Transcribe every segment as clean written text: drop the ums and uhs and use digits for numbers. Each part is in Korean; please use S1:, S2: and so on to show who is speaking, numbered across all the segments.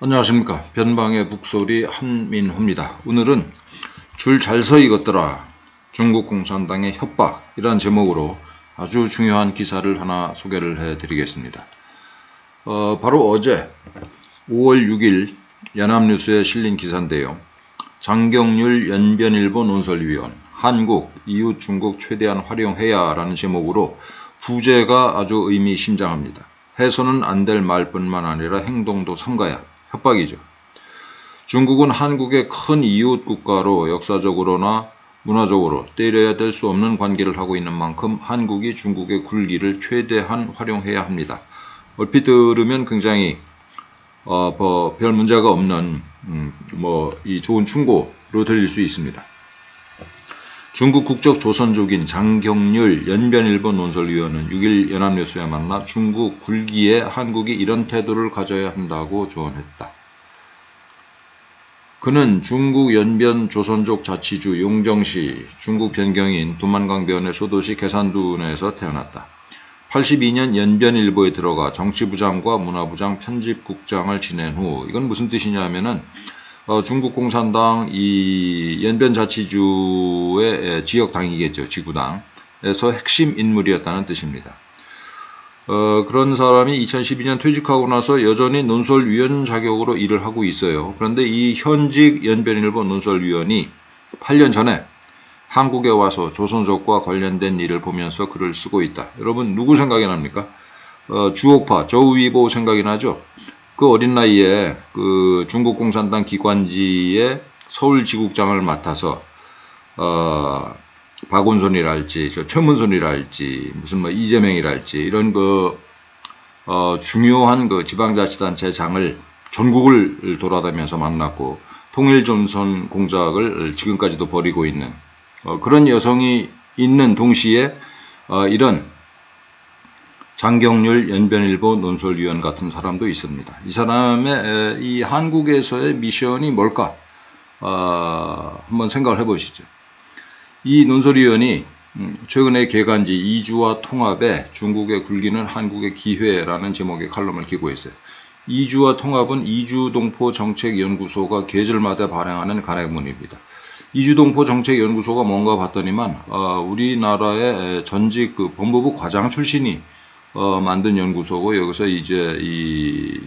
S1: 안녕하십니까. 변방의 북소리 한민호입니다. 오늘은 줄 잘 서 이것들아 중국 공산당의 협박이란 제목으로 아주 중요한 기사를 하나 소개를 해드리겠습니다. 바로 어제 5월 6일 연합뉴스에 실린 기사인데요. 장경률 연변일보 논설위원 한국, 이웃 중국 최대한 활용해야라는 제목으로 부제가 아주 의미심장합니다. 해서는 안 될 말뿐만 아니라 행동도 삼가야 협박이죠. 중국은 한국의 큰 이웃 국가로 역사적으로나 문화적으로 때려야 될 수 없는 관계를 하고 있는 만큼 한국이 중국의 굴기를 최대한 활용해야 합니다. 얼핏 들으면 굉장히 별 문제가 없는 이 좋은 충고로 들릴 수 있습니다. 중국 국적 조선족인 장경률 연변일보 논설위원은 6일 연합뉴스에 만나 중국 굴기에 한국이 이런 태도를 가져야 한다고 조언했다. 그는 중국 연변 조선족 자치주 용정시 중국 변경인 두만강변의 소도시 계산둔에서 태어났다. 82년 연변일보에 들어가 정치부장과 문화부장 편집국장을 지낸 후 이건 무슨 뜻이냐면은 중국 공산당 이 연변자치주의 지역당이겠죠. 지구당에서 핵심 인물이었다는 뜻입니다. 그런 사람이 2012년 퇴직하고 나서 여전히 논설위원 자격으로 일을 하고 있어요. 그런데 이 현직 연변일보 논설위원이 8년 전에 한국에 와서 조선족과 관련된 일을 보면서 글을 쓰고 있다. 여러분 누구 생각이 납니까? 주옥파, 저우위보 생각이 나죠? 그 어린 나이에 그 중국 공산당 기관지의 서울지국장을 맡아서 박원순이랄지 최문순이랄지 무슨 이재명이랄지 이런 중요한 지방자치단체장을 전국을 돌아다니면서 만났고 통일전선 공작을 지금까지도 벌이고 있는 그런 여성이 있는 동시에 이런 장경률 연변일보 논설위원 같은 사람도 있습니다. 이 사람의 이 한국에서의 미션이 뭘까? 한번 생각을 해보시죠. 이 논설위원이 최근에 개간지 이주와 통합에 중국의 굴기는 한국의 기회라는 제목의 칼럼을 기고했어요. 이주와 통합은 이주동포정책연구소가 계절마다 발행하는 간행문입니다. 이주동포정책연구소가 뭔가 봤더니만 우리나라의 전직 법무부 과장 출신이 만든 연구소고 여기서 이제 이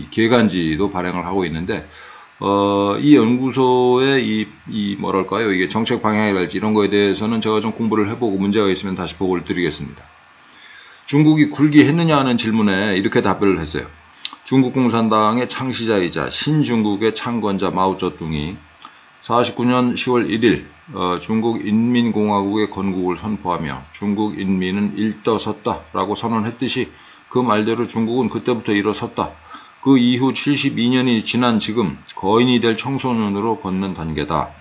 S1: 개간지도 발행을 하고 있는데 이 연구소의 뭐랄까요 이게 정책 방향이랄지 이런 거에 대해서는 제가 좀 공부를 해보고 문제가 있으면 다시 보고를 드리겠습니다. 중국이 굴기했느냐 하는 질문에 이렇게 답을 했어요. 중국 공산당의 창시자이자 신중국의 창건자 마오쩌둥이 49년 10월 1일 중국 인민공화국의 건국을 선포하며 중국 인민은 일떠섰다 라고 선언했듯이 그 말대로 중국은 그때부터 일어섰다. 그 이후 72년이 지난 지금 거인이 될 청소년으로 걷는 단계다.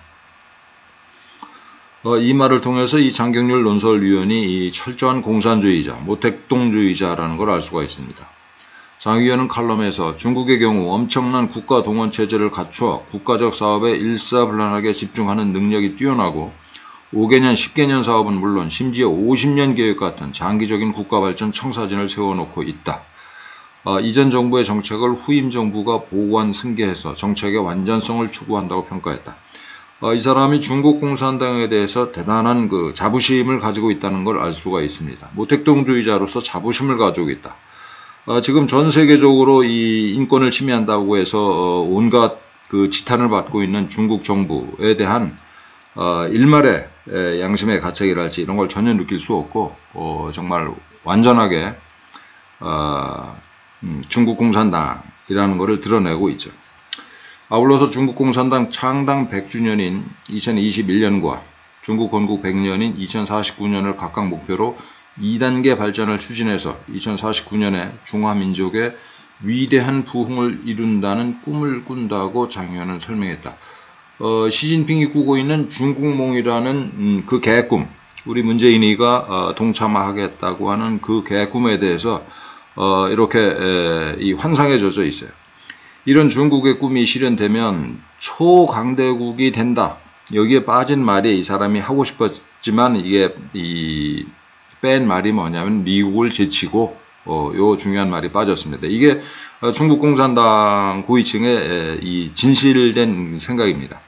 S1: 이 말을 통해서 이 장경률 논설위원이 이 철저한 공산주의자, 모택동주의자라는 걸 알 수가 있습니다. 장 위원은 칼럼에서 중국의 경우 엄청난 국가 동원 체제를 갖추어 국가적 사업에 일사불란하게 집중하는 능력이 뛰어나고 5개년, 10개년 사업은 물론 심지어 50년 계획 같은 장기적인 국가발전 청사진을 세워놓고 있다. 이전 정부의 정책을 후임 정부가 보완 승계해서 정책의 완전성을 추구한다고 평가했다. 이 사람이 중국 공산당에 대해서 대단한 자부심을 가지고 있다는 걸 알 수가 있습니다. 모택동주의자로서 자부심을 가지고 있다. 지금 전 세계적으로 이 인권을 침해한다고 해서 온갖 지탄을 받고 있는 중국 정부에 대한 일말의 양심의 가책이랄지 이런 걸 전혀 느낄 수 없고 정말 완전하게 중국 공산당이라는 것을 드러내고 있죠. 아울러서 중국 공산당 창당 100주년인 2021년과 중국 건국 100년인 2049년을 각각 목표로 2단계 발전을 추진해서 2049년에 중화민족의 위대한 부흥을 이룬다는 꿈을 꾼다고 장 의원은 설명했다. 시진핑이 꾸고 있는 중국몽이라는 그 계획꿈, 우리 문재인이가 동참하겠다고 하는 그 계획꿈에 대해서 이렇게 이 환상에 젖어 있어요. 이런 중국의 꿈이 실현되면 초강대국이 된다. 여기에 빠진 말이 이 사람이 하고 싶었지만 이게 뺀 말이 뭐냐면 미국을 제치고 요 중요한 말이 빠졌습니다. 이게 중국 공산당 고위층의 이 진실된 생각입니다.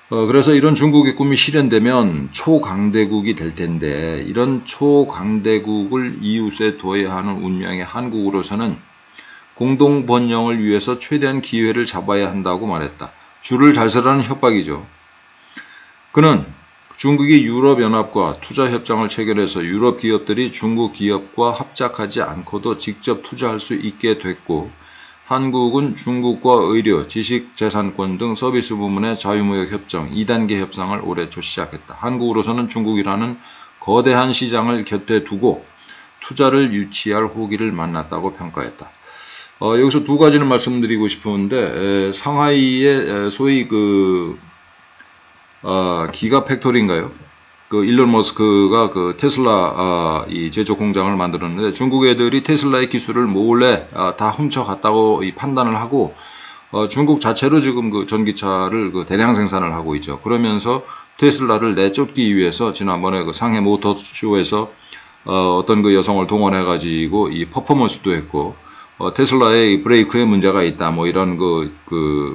S1: 그래서 이런 중국의 꿈이 실현되면 초강대국이 될 텐데, 이런 초강대국을 이웃에 둬야 하는 운명의 한국으로서는 공동 번영을 위해서 최대한 기회를 잡아야 한다고 말했다. 줄을 잘 서라는 협박이죠. 그는 중국이 유럽연합과 투자협정을 체결해서 유럽 기업들이 중국 기업과 합작하지 않고도 직접 투자할 수 있게 됐고, 한국은 중국과 의료, 지식재산권 등 서비스 부문의 자유무역 협정 2단계 협상을 올해 초 시작했다. 한국으로서는 중국이라는 거대한 시장을 곁에 두고 투자를 유치할 호기를 만났다고 평가했다. 여기서 두 가지는 말씀드리고 싶은데, 상하이의 소위 기가 팩토리인가요? 일론 머스크가 테슬라 이 제조 공장을 만들었는데, 중국 애들이 테슬라의 기술을 몰래 다 훔쳐갔다고 판단을 하고, 중국 자체로 지금 전기차를 대량 생산을 하고 있죠. 그러면서 테슬라를 내쫓기 위해서 지난번에 상해 모터쇼에서 어떤 여성을 동원해 가지고 이 퍼포먼스도 했고, 테슬라의 브레이크에 문제가 있다, 뭐 이런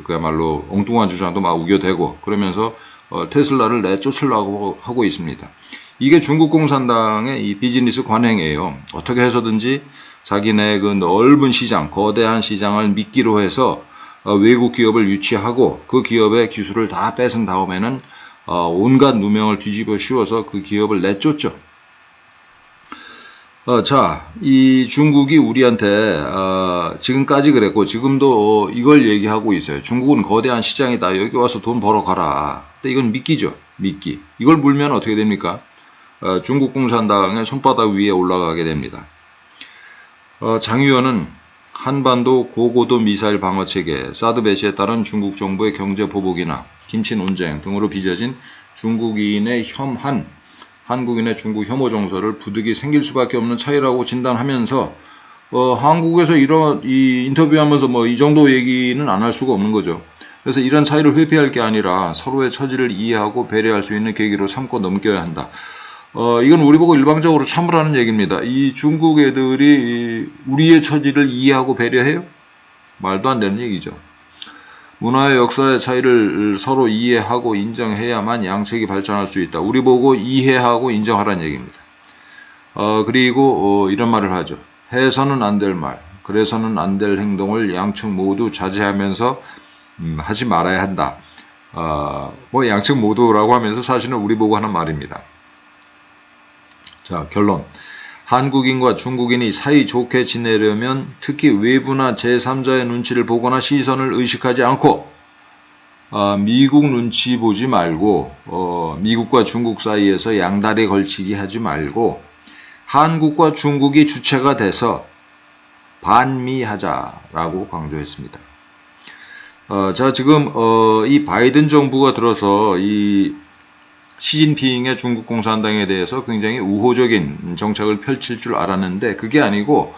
S1: 그야말로 엉뚱한 주장도 막 우겨대고, 그러면서 테슬라를 내쫓으려고 하고 있습니다. 이게 중국 공산당의 이 비즈니스 관행이에요. 어떻게 해서든지 자기네 넓은 시장, 거대한 시장을 미끼로 해서 외국 기업을 유치하고 그 기업의 기술을 다 뺏은 다음에는 온갖 누명을 뒤집어 씌워서 그 기업을 내쫓죠. 이 중국이 우리한테 지금까지 그랬고 지금도 이걸 얘기하고 있어요. 중국은 거대한 시장이다. 여기 와서 돈 벌어 가라. 근데 이건 미끼죠. 미끼. 이걸 물면 어떻게 됩니까? 중국 공산당의 손바닥 위에 올라가게 됩니다. 장 의원은 한반도 고고도 미사일 방어 체계, 사드 배치에 따른 중국 정부의 경제 보복이나 김치 논쟁 등으로 빚어진 중국인의 혐한 한국인의 중국 혐오 정서를 부득이 생길 수밖에 없는 차이라고 진단하면서 한국에서 이 인터뷰하면서 이 정도 얘기는 안 할 수가 없는 거죠. 그래서 이런 차이를 회피할 게 아니라 서로의 처지를 이해하고 배려할 수 있는 계기로 삼고 넘겨야 한다. 이건 우리 보고 일방적으로 참으라는 얘기입니다. 이 중국 애들이 우리의 처지를 이해하고 배려해요? 말도 안 되는 얘기죠. 문화의 역사의 차이를 서로 이해하고 인정해야만 양측이 발전할 수 있다. 우리 보고 이해하고 인정하라는 얘기입니다. 그리고 이런 말을 하죠. 해서는 안 될 말, 그래서는 안 될 행동을 양측 모두 자제하면서 하지 말아야 한다. 양측 모두라고 하면서 사실은 우리 보고 하는 말입니다. 자, 결론. 한국인과 중국인이 사이좋게 지내려면 특히 외부나 제3자의 눈치를 보거나 시선을 의식하지 않고 미국 눈치 보지 말고 미국과 중국 사이에서 양다리 걸치기 하지 말고 한국과 중국이 주체가 돼서 반미하자라고 강조했습니다. 자, 지금 이 바이든 정부가 들어서 이 시진핑의 중국 공산당에 대해서 굉장히 우호적인 정책을 펼칠 줄 알았는데 그게 아니고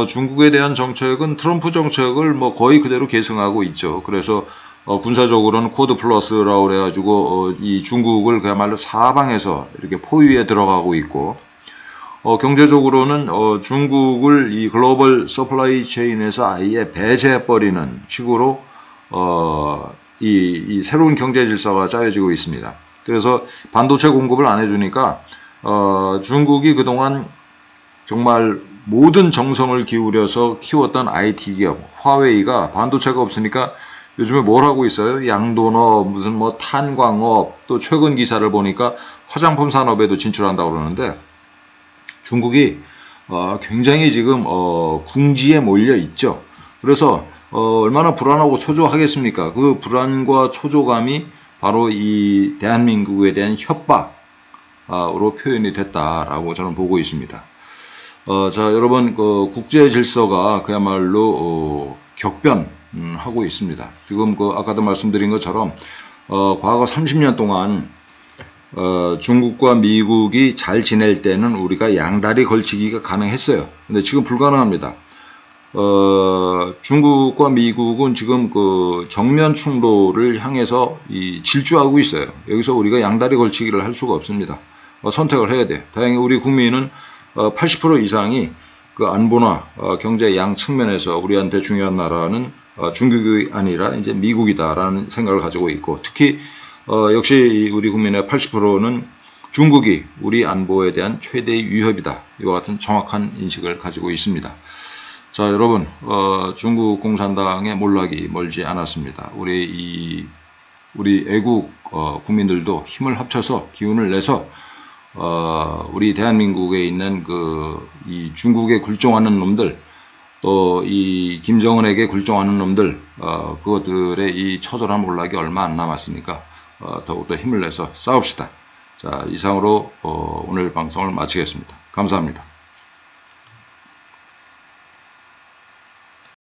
S1: 중국에 대한 정책은 트럼프 정책을 거의 그대로 계승하고 있죠. 그래서 군사적으로는 쿼드 플러스라고 그래가지고 이 중국을 그야말로 사방에서 이렇게 포위에 들어가고 있고 경제적으로는 중국을 이 글로벌 서플라이 체인에서 아예 배제해버리는 식으로 이 새로운 경제 질서가 짜여지고 있습니다. 그래서 반도체 공급을 안 해주니까 중국이 그동안 정말 모든 정성을 기울여서 키웠던 IT 기업 화웨이가 반도체가 없으니까 요즘에 뭘 하고 있어요? 양돈업, 무슨 탄광업, 또 최근 기사를 보니까 화장품 산업에도 진출한다고 그러는데 중국이 굉장히 지금 궁지에 몰려 있죠. 그래서 얼마나 불안하고 초조하겠습니까? 그 불안과 초조감이 바로 이 대한민국에 대한 협박으로 표현이 됐다라고 저는 보고 있습니다. 자, 여러분, 국제 질서가 그야말로 격변하고 있습니다. 지금 아까도 말씀드린 것처럼 과거 30년 동안 중국과 미국이 잘 지낼 때는 우리가 양다리 걸치기가 가능했어요. 근데 지금 불가능합니다. 중국과 미국은 지금 정면 충돌을 향해서 질주하고 있어요. 여기서 우리가 양다리 걸치기를 할 수가 없습니다. 선택을 해야 돼요. 다행히 우리 국민은 80% 이상이 그 안보나 경제 양 측면에서 우리한테 중요한 나라는 중국이 아니라 이제 미국이다라는 생각을 가지고 있고, 특히 역시 우리 국민의 80%는 중국이 우리 안보에 대한 최대의 위협이다, 이와 같은 정확한 인식을 가지고 있습니다. 자, 여러분, 중국 공산당의 몰락이 멀지 않았습니다. 우리 애국 국민들도 힘을 합쳐서 기운을 내서 우리 대한민국에 있는 이 중국에 굴종하는 놈들, 또 이 김정은에게 굴종하는 놈들, 그것들의 이 처절한 몰락이 얼마 안 남았으니까 더욱더 힘을 내서 싸웁시다. 자, 이상으로 오늘 방송을 마치겠습니다. 감사합니다.